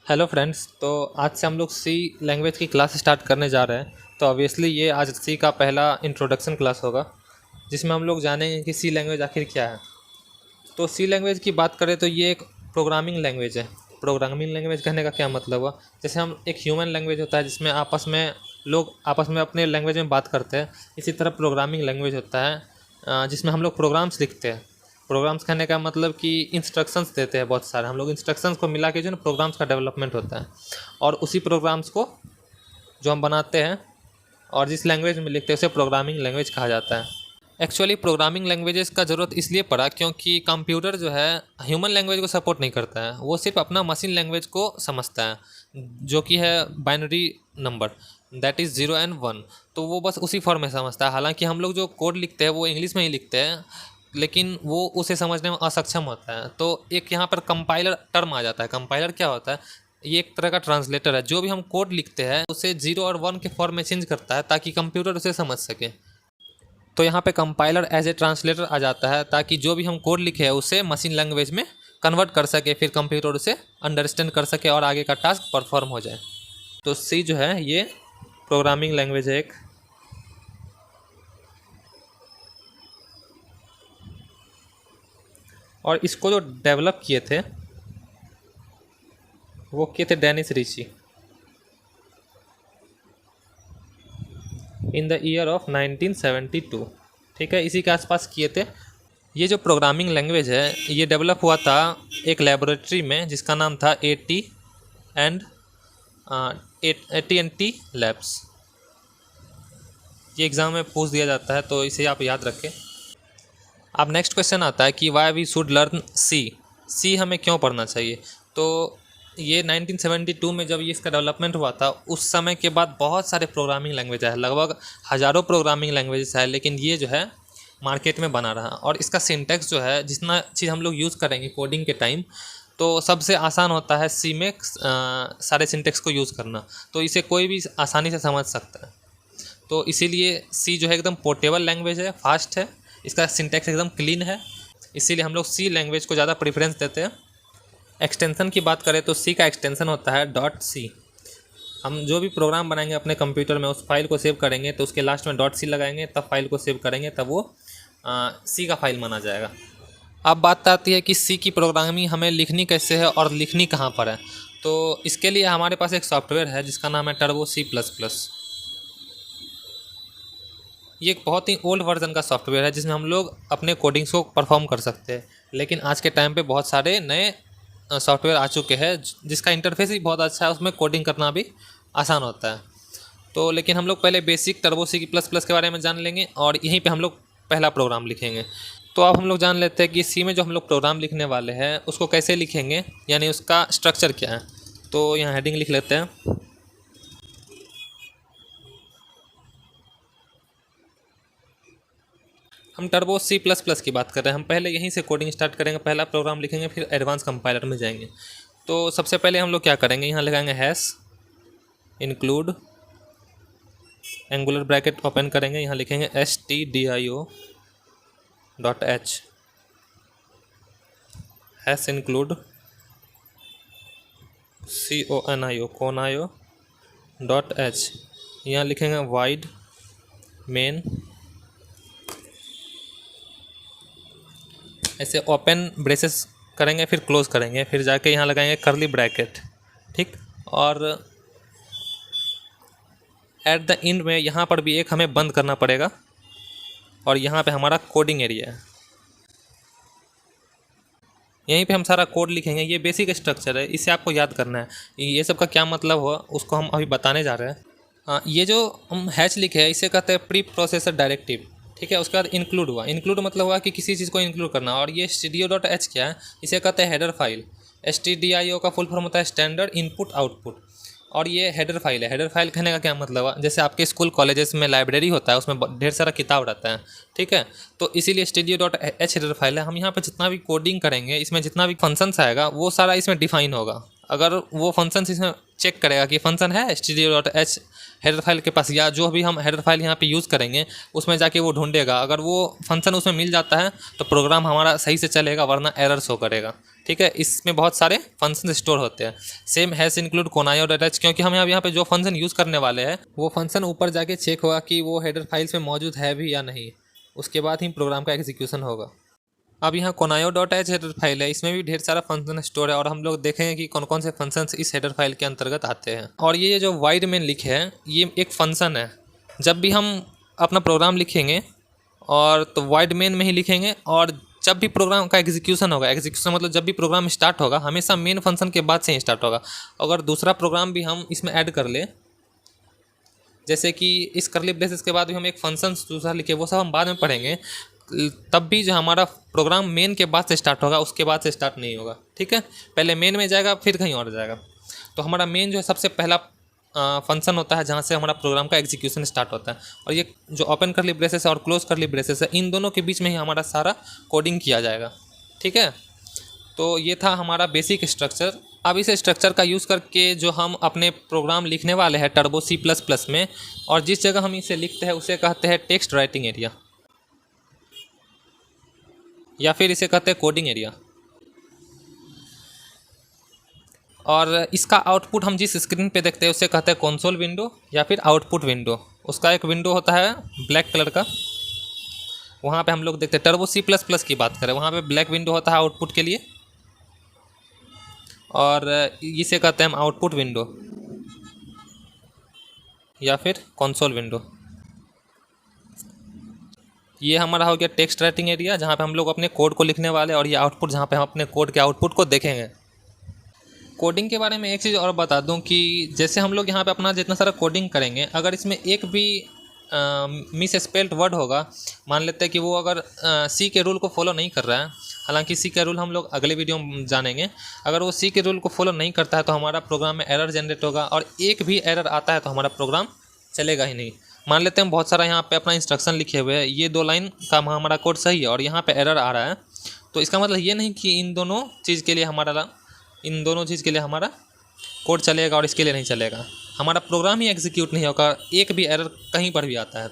Hello friends. तो आज से हम लोग सी लैंग्वेज की क्लास स्टार्ट करने जा रहे हैं। तो ऑब्वियसली ये आज सी का पहला इंट्रोडक्शन क्लास होगा, जिसमें हम लोग जानेंगे कि सी लैंग्वेज आखिर क्या है। तो सी लैंग्वेज की बात करें तो ये एक प्रोग्रामिंग लैंग्वेज है। प्रोग्रामिंग लैंग्वेज कहने का क्या मतलब हुआ, जैसे हम एक ह्यूमन लैंग्वेज होता है जिसमें आपस में लोग आपस में अपने लैंग्वेज में बात करते हैं, इसी तरह प्रोग्रामिंग लैंग्वेज होता है जिसमें हम लोग प्रोग्राम्स लिखते हैं। प्रोग्राम्स कहने का मतलब कि इंस्ट्रक्शंस देते हैं बहुत सारे, हम लोग इंस्ट्रक्शंस को मिला के जो ना प्रोग्राम्स का डेवलपमेंट होता है। और उसी प्रोग्राम्स को जो हम बनाते हैं और जिस लैंग्वेज में लिखते हैं उसे प्रोग्रामिंग लैंग्वेज कहा जाता है। एक्चुअली प्रोग्रामिंग लैंग्वेजेस का ज़रूरत इसलिए पड़ा क्योंकि कंप्यूटर जो है ह्यूमन लैंग्वेज को सपोर्ट नहीं करता है, वो सिर्फ अपना मशीन लैंग्वेज को समझता है, जो कि है binary number, that is 0 and 1। तो वो बस उसी फॉर्म में समझता है। हालांकि हम लोग जो कोड लिखते हैं वो इंग्लिश में ही लिखते हैं, लेकिन वो उसे समझने में असक्षम होता है। तो एक यहाँ पर कंपाइलर टर्म आ जाता है। कंपाइलर क्या होता है? ये एक तरह का ट्रांसलेटर है। जो भी हम कोड लिखते हैं उसे 0 और 1 के फॉर्म में चेंज करता है ताकि कंप्यूटर उसे समझ सके। तो यहाँ पे कंपाइलर एज ए ट्रांसलेटर आ जाता है ताकि जो भी हम कोड लिखे हैं उसे मशीन लैंग्वेज में कन्वर्ट कर सके, फिर कंप्यूटर उसे अंडरस्टैंड कर सके और आगे का टास्क परफॉर्म हो जाए। तो सी जो है ये प्रोग्रामिंग लैंग्वेज है एक। और इसको जो डेवलप किए थे वो किए थे Dennis Ritchie in the year of 1972। ठीक है, इसी के आसपास किए थे। ये जो प्रोग्रामिंग लैंग्वेज है ये डेवलप हुआ था एक लेबोरेटरी में जिसका नाम था एंड AT&T लैब्स। ये एग्ज़ाम में पूछ दिया जाता है तो इसे आप याद रखें। अब नेक्स्ट क्वेश्चन आता है कि why we should learn C हमें क्यों पढ़ना चाहिए। तो ये 1972 में जब ये इसका डेवलपमेंट हुआ था उस समय के बाद बहुत सारे प्रोग्रामिंग लैंग्वेज है, लगभग हज़ारों प्रोग्रामिंग लैंग्वेजेस है, लेकिन ये जो है मार्केट में बना रहा। और इसका सिंटैक्स जो है, जितना चीज़ हम लोग यूज़ करेंगे कोडिंग के टाइम, तो सबसे आसान होता है सी में सारे सिंटैक्स को यूज़ करना। तो इसे कोई भी आसानी से समझ सकता है। तो इसीलिए सी जो है एकदम पोर्टेबल लैंग्वेज है, फास्ट है, इसका सिंटैक्स एकदम क्लीन है, इसीलिए हम लोग सी लैंग्वेज को ज़्यादा प्रेफरेंस देते हैं। एक्सटेंशन की बात करें तो सी का एक्सटेंशन होता है .c। हम जो भी प्रोग्राम बनाएंगे अपने कंप्यूटर में उस फाइल को सेव करेंगे तो उसके लास्ट में .c लगाएंगे, तब फाइल को सेव करेंगे, तब वो सी का फाइल माना जाएगा। अब बात आती है कि सी की प्रोग्रामिंग हमें लिखनी कैसे है और लिखनी कहाँ पर है। तो इसके लिए हमारे पास एक सॉफ्टवेयर है जिसका नाम है टर्बो C++। ये एक बहुत ही ओल्ड वर्जन का सॉफ्टवेयर है जिसमें हम लोग अपने कोडिंग्स को परफॉर्म कर सकते हैं। लेकिन आज के टाइम पे बहुत सारे नए सॉफ्टवेयर आ चुके हैं जिसका इंटरफेस ही बहुत अच्छा है, उसमें कोडिंग करना भी आसान होता है। तो लेकिन हम लोग पहले बेसिक टर्बो C++ के बारे में जान लेंगे और यहीं पे हम लोग पहला प्रोग्राम लिखेंगे। तो अब हम लोग जान लेते हैं कि सी में जो हम लोग प्रोग्राम लिखने वाले हैं उसको कैसे लिखेंगे, यानी उसका स्ट्रक्चर क्या है। तो यहाँ हेडिंग लिख लेते हैं। हम टर्बो C++ की बात कर रहे हैं, हम पहले यहीं से कोडिंग स्टार्ट करेंगे, पहला प्रोग्राम लिखेंगे, फिर एडवांस कंपाइलर में जाएंगे। तो सबसे पहले हम लोग क्या करेंगे, यहाँ लगाएंगे hash include angular bracket open करेंगे, यहाँ लिखेंगे stdio.h हैश इंक्लूड conio.h, यहाँ लिखेंगे वाइड मेन, ऐसे ओपन ब्रेसेस करेंगे, फिर क्लोज करेंगे, फिर जाके यहाँ लगाएंगे करली ब्रैकेट। ठीक, और एट द एंड में यहाँ पर भी एक हमें बंद करना पड़ेगा और यहाँ पे हमारा कोडिंग एरिया है, यहीं पे हम सारा कोड लिखेंगे। ये बेसिक स्ट्रक्चर है, इसे आपको याद करना है। ये सब का क्या मतलब हुआ उसको हम अभी बताने जा रहे हैं। ये जो हम हैश लिखे हैं इसे कहते हैं प्री प्रोसेसर डायरेक्टिव। ठीक है, उसके बाद इंक्लूड हुआ, इंक्लूड मतलब हुआ कि किसी चीज़ को इंक्लूड करना। और ये stdio.h क्या है, इसे कहते हैं हेडर फाइल। STDIO का फुल फॉर्म होता है स्टैंडर्ड इनपुट आउटपुट, और ये हेडर फाइल है। हेडर फाइल कहने का क्या मतलब है, जैसे आपके स्कूल कॉलेजेस में लाइब्रेरी होता है उसमें ढेर सारा किताब रहता है। ठीक है, तो इसीलिए stdio.h हेडर फाइल है। हम यहाँ पर जितना भी कोडिंग करेंगे, इसमें जितना भी फंक्शंस आएगा वो सारा इसमें डिफाइन होगा। अगर वो फंक्शन इसमें चेक करेगा कि फंक्शन है stdio.h हेडर फाइल के पास, या जो भी हम हेडर फाइल यहाँ पे यूज़ करेंगे उसमें जाके वो ढूंढेगा। अगर वो फंक्शन उसमें मिल जाता है तो प्रोग्राम हमारा सही से चलेगा, वरना एरर शो करेगा। ठीक है, इसमें बहुत सारे फंक्शन स्टोर होते हैं। सेम हैश इंक्लूड कोनायो.h, क्योंकि हम यहाँ पे जो फंक्शन यूज़ करने वाले हैं वो फंक्शन ऊपर जाके चेक होगा कि वो हेडर फाइल्स में मौजूद है भी या नहीं, उसके बाद ही प्रोग्राम का एग्जीक्यूशन होगा। अब यहाँ कोनायो.h हेडर फाइल है, इसमें भी ढेर सारा फंक्शन स्टोर है और हम लोग देखेंगे कि कौन कौन से फंक्शंस इस हेडर फाइल के अंतर्गत आते हैं। और ये जो वाइड मेन लिखे है ये एक फंक्शन है। जब भी हम अपना प्रोग्राम लिखेंगे और तो वाइड मेन में ही लिखेंगे, और जब भी प्रोग्राम का एग्जीक्यूशन होगा, एग्जीक्यूशन मतलब जब भी प्रोग्राम स्टार्ट होगा हमेशा मेन फंक्शन के बाद से ही स्टार्ट होगा। अगर दूसरा प्रोग्राम भी हम इसमें ऐड कर ले, जैसे कि इस करली ब्रेसेस के बाद भी हम एक फंक्शन दूसरा लिखे, वो सब हम बाद में पढ़ेंगे, तब भी जो हमारा प्रोग्राम मेन के बाद से स्टार्ट होगा, उसके बाद से स्टार्ट नहीं होगा। ठीक है, पहले मेन में जाएगा फिर कहीं और जाएगा। तो हमारा मेन जो है सबसे पहला फंक्शन होता है जहाँ से हमारा प्रोग्राम का एग्जीक्यूशन स्टार्ट होता है। और ये जो ओपन करली ब्रेसेस है और क्लोज करली ब्रेसेस है, इन दोनों के बीच में ही हमारा सारा कोडिंग किया जाएगा। ठीक है, तो ये था हमारा बेसिक स्ट्रक्चर। अब इस स्ट्रक्चर का यूज़ करके जो हम अपने प्रोग्राम लिखने वाले हैं टर्बो C++ में, और जिस जगह हम इसे लिखते हैं उसे कहते हैं टेक्स्ट राइटिंग एरिया, या फिर इसे कहते हैं कोडिंग एरिया। और इसका आउटपुट हम जिस स्क्रीन पे देखते हैं उसे कहते हैं कंसोल विंडो या फिर आउटपुट विंडो। उसका एक विंडो होता है ब्लैक कलर का, वहाँ पे हम लोग देखते हैं। टर्बो C++ की बात करें, वहाँ पे ब्लैक विंडो होता है आउटपुट के लिए, और इसे कहते हैं हम आउटपुट विंडो या फिर कंसोल विंडो। ये हमारा हो गया टेक्स्ट राइटिंग एरिया, जहाँ पे हम लोग अपने कोड को लिखने वाले, और ये आउटपुट जहाँ पे हम अपने कोड के आउटपुट को देखेंगे। कोडिंग के बारे में एक चीज़ और बता दूं कि जैसे हम लोग यहाँ पे अपना जितना सारा कोडिंग करेंगे, अगर इसमें एक भी मिस स्पेल्ड वर्ड होगा, मान लेते हैं कि वो अगर सी के रूल को फॉलो नहीं कर रहा है, हालांकि सी के रूल हम लोग अगले वीडियो में जानेंगे, अगर वो सी के रूल को फॉलो नहीं करता है तो हमारा प्रोग्राम में एरर जनरेट होगा, और एक भी एरर आता है तो हमारा प्रोग्राम चलेगा ही नहीं। मान लेते हैं बहुत सारा यहाँ पे अपना इंस्ट्रक्शन लिखे हुए हैं, ये 2 लाइन का हमारा कोड सही है और यहाँ पे एरर आ रहा है, तो इसका मतलब ये नहीं कि इन दोनों चीज़ के लिए हमारा कोड चलेगा और इसके लिए नहीं चलेगा। हमारा प्रोग्राम ही एग्जीक्यूट नहीं होगा एक भी एरर कहीं पर भी आता है।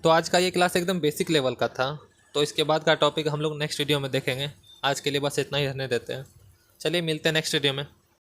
तो आज का ये क्लास एकदम बेसिक लेवल का था, तो इसके बाद का टॉपिक हम लोग नेक्स्ट वीडियो में देखेंगे। आज के लिए बस इतना ही रहने देते हैं। चलिए मिलते हैं नेक्स्ट वीडियो में।